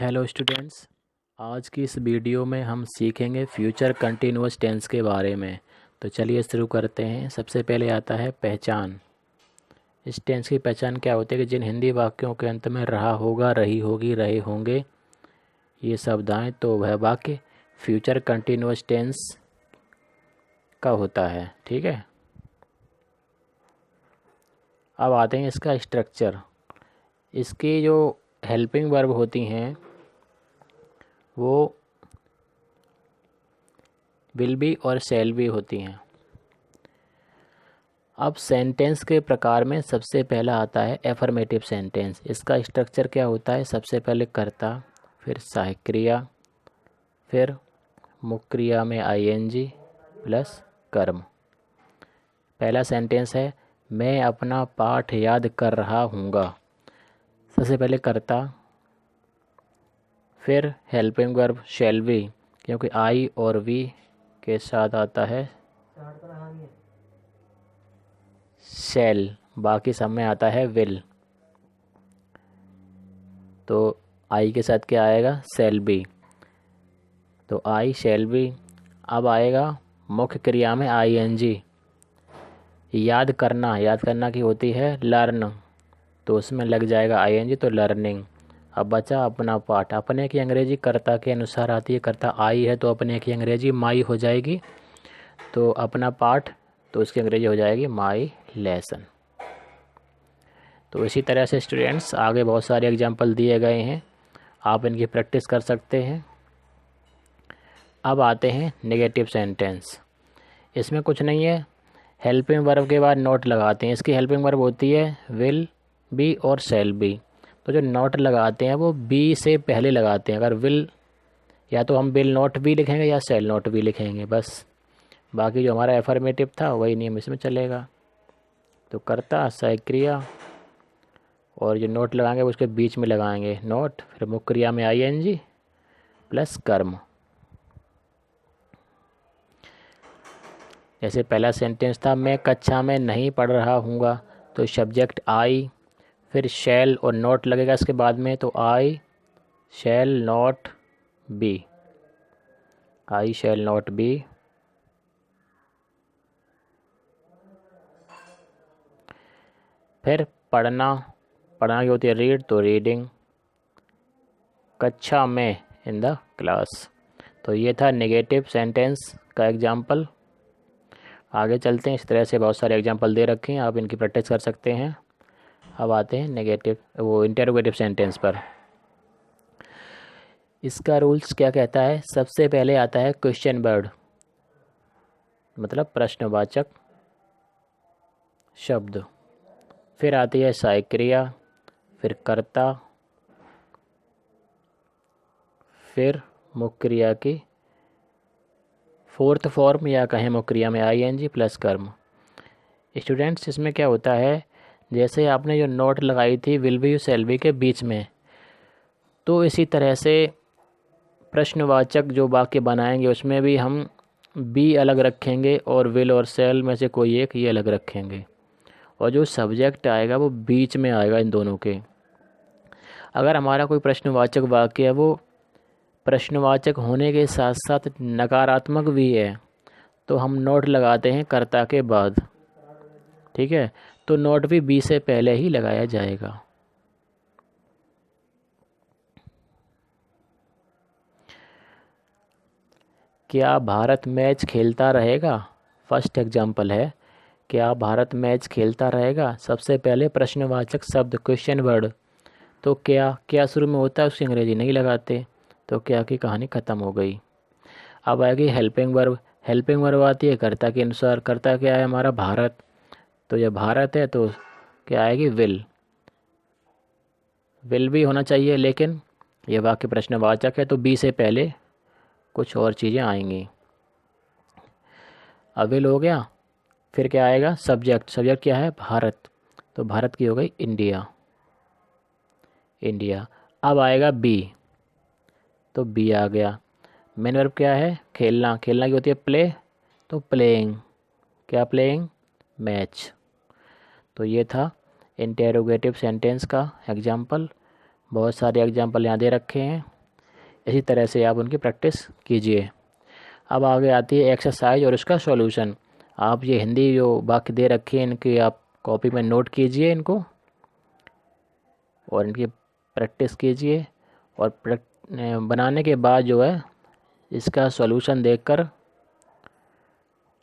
Hello students. आज की इस वीडियो में हम सीखेंगे फ्यूचर कंटिन्यूअस टेंस के बारे में। तो चलिए शुरू करते हैं। सबसे पहले आता है पहचान। इस टेंस की पहचान क्या होती है कि जिन हिंदी वाक्यों के अंत में रहा होगा, रही होगी, रहे होंगे ये शब्द आए तो वह वाक्य फ्यूचर कंटिन्यूअस टेंस का होता है। ठीक है, अब आते हैं इसका स्ट्रक्चर। इसकी जो हेल्पिंग वर्ब होती हैं वो विल बी और शैल बी होती हैं। अब सेंटेंस के प्रकार में सबसे पहला आता है एफर्मेटिव सेंटेंस। इसका स्ट्रक्चर क्या होता है? सबसे पहले कर्ता, फिर सहायक क्रिया, फिर मुख्य क्रिया में आईएनजी प्लस कर्म। पहला सेंटेंस है मैं अपना पाठ याद कर रहा हूँगा। सबसे पहले कर्ता, फिर हेल्पिंग वर्ब शैल बी, क्योंकि आई और वी के साथ आता है शैल, बाकी सब में आता है विल। तो आई के साथ क्या आएगा? Shall be. तो आई शैल बी। अब आएगा मुख्य क्रिया में आईएनजी। याद करना, याद करना की होती है लर्न, तो उसमें लग जाएगा आईएनजी, तो लर्निंग। अब बचा अपना पाठ। अपने की अंग्रेजी कर्ता के अनुसार आती है। कर्ता आई है तो अपने की अंग्रेजी माई हो जाएगी। तो अपना पाठ, तो उसकी अंग्रेजी हो जाएगी माई लेसन। तो इसी तरह से स्टूडेंट्स आगे बहुत सारे एग्जाम्पल दिए गए हैं, आप इनकी प्रैक्टिस कर सकते हैं। अब आते हैं नेगेटिव सेंटेंस। इसमें कुछ नहीं है, हेल्पिंग वर्ब के बाद नॉट लगाते हैं। इसकी हेल्पिंग वर्ब होती है विल बी और शैल बी। तो जो नॉट लगाते हैं वो बी से पहले लगाते हैं। अगर विल, या तो हम विल नॉट बी लिखेंगे या शैल नॉट बी लिखेंगे बस। बाकी जो हमारा एफर्मेटिव था वही नियम इसमें चलेगा। तो कर्ता, सहायक क्रिया, और जो नोट लगाएंगे उसके बीच में लगाएंगे नोट, फिर मुख्य क्रिया में आईएनजी प्लस कर्म। जैसे पहला सेंटेंस था मैं कक्षा में नहीं पढ़ रहा हूँगा, तो सब्जेक्ट आई, फिर शैल और नोट लगेगा इसके बाद में, तो I shall not be, I shall not be. फिर पढ़ना, पढ़ना की होती है रीड, तो रीडिंग। कक्षा में इन द क्लास। तो ये था नेगेटिव सेंटेंस का एग्जाम्पल। आगे चलते हैं। इस तरह से बहुत सारे एग्जाम्पल दे रखे हैं, आप इनकी प्रैक्टिस कर सकते हैं। अब आते हैं नेगेटिव वो इंटरोगेटिव सेंटेंस पर। इसका रूल्स क्या कहता है? सबसे पहले आता है क्वेश्चन वर्ड, मतलब प्रश्नवाचक शब्द। फिर आती है सहायक क्रिया, फिर कर्ता, फिर मुख्य क्रिया की फोर्थ फॉर्म, या कहें मुख्य क्रिया में आईएनजी प्लस कर्म। स्टूडेंट्स इसमें क्या होता है, जैसे आपने जो नोट लगाई थी विल बी शैल बी के बीच में, तो इसी तरह से प्रश्नवाचक जो वाक्य बनाएंगे उसमें भी हम बी अलग रखेंगे और विल और शैल में से कोई एक ये अलग रखेंगे, और जो सब्जेक्ट आएगा वो बीच में आएगा इन दोनों के। अगर हमारा कोई प्रश्नवाचक वाक्य है वो प्रश्नवाचक होने के साथ साथ नकारात्मक भी है, तो हम नोट लगाते हैं कर्ता के बाद। ठीक है, तो नोट भी बी से पहले ही लगाया जाएगा। क्या भारत मैच खेलता रहेगा? फर्स्ट एग्जाम्पल है, क्या भारत मैच खेलता रहेगा। सबसे पहले प्रश्नवाचक शब्द क्वेश्चन वर्ड, तो क्या, क्या शुरू में होता है उसकी अंग्रेजी नहीं लगाते, तो क्या की कहानी ख़त्म हो गई। अब आएगी हेल्पिंग वर्ब। हेल्पिंग वर्ब आती है कर्ता के अनुसार। कर्ता क्या है हमारा? भारत। तो जब भारत है तो क्या आएगी? विल। विल भी होना चाहिए, लेकिन यह वाक्य प्रश्नवाचक है तो बी से पहले कुछ और चीज़ें आएंगी। अब विल हो गया, फिर क्या आएगा? सब्जेक्ट। सब्जेक्ट क्या है? भारत, तो भारत की हो गई इंडिया, इंडिया। अब आएगा बी, तो बी आ गया। मेन वर्ब क्या है? खेलना। खेलना की होती है प्ले, तो प्लेइंग। क्या प्लेइंग? मैच। तो ये था इंटेरोगेटिव सेंटेंस का एग्जाम्पल। बहुत सारे एग्जाम्पल यहाँ दे रखे हैं। इसी तरह से आप उनकी प्रैक्टिस कीजिए। अब आगे आती है एक्सरसाइज और उसका सॉल्यूशन। आप ये हिंदी जो वाक्य दे रखे हैं इनकी आप कॉपी में नोट कीजिए इनको, और इनकी प्रैक्टिस कीजिए, और बनाने के बाद जो है इसका सॉल्यूशन देखकर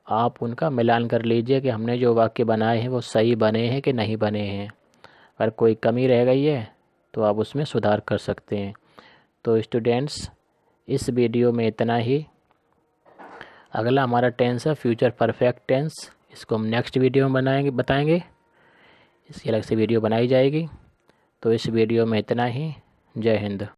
आप उनका मिलान कर लीजिए कि हमने जो वाक्य बनाए हैं वो सही बने हैं कि नहीं बने हैं। अगर कोई कमी रह गई है तो आप उसमें सुधार कर सकते हैं। तो स्टूडेंट्स, इस वीडियो में इतना ही। अगला हमारा टेंस है फ्यूचर परफेक्ट टेंस। इसको हम नेक्स्ट वीडियो में बताएंगे। इसकी अलग से वीडियो बनाई जाएगी। तो इस वीडियो में इतना ही। जय हिंद।